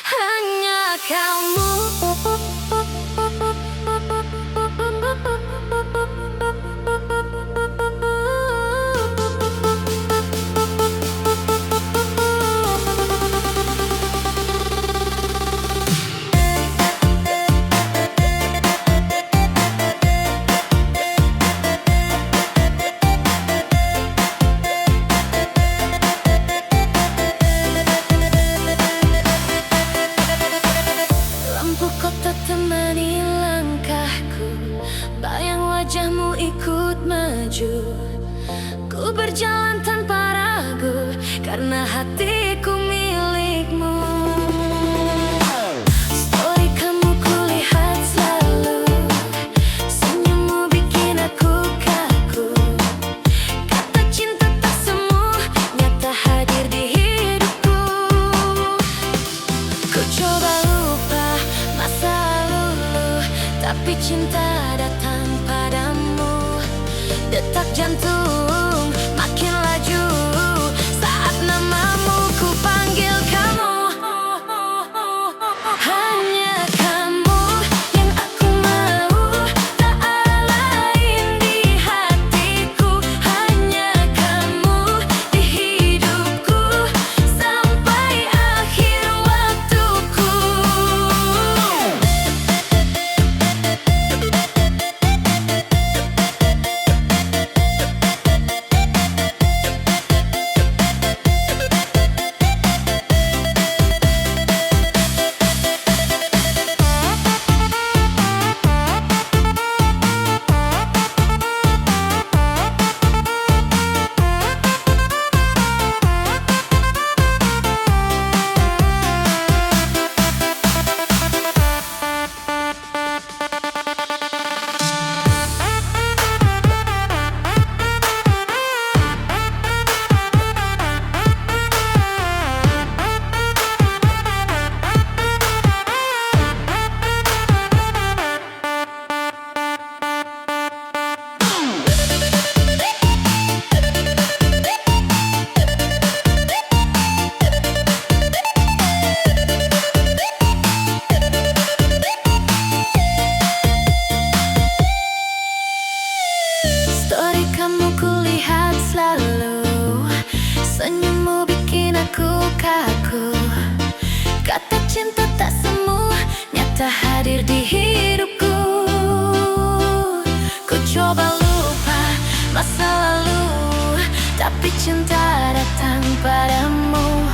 hanya kamu. Lampu kota temani langkahku, bayang wajahmu ikut maju. Ku berjalan tanpa ragu, karena hatiku milikmu. Story kamu kulihat selalu, senyummu bikin aku kaku. Kata cinta tak semu, nyata hadir di hidupku. Ku coba lupa masa lalu, tapi cinta datang padamu. Detak jantung makin laju saat namamu ku panggil kamu. Hanya kamu yang aku mau, tak ada lain di hatiku. Hanya kamu di hidupku sampai akhir waktuku. Story kamu kulihat selalu, senyummu bikin aku kaku. Kata cinta tak semu, nyata hadir di hidupku. Ku coba lupa masa lalu, tapi cinta datang padamu.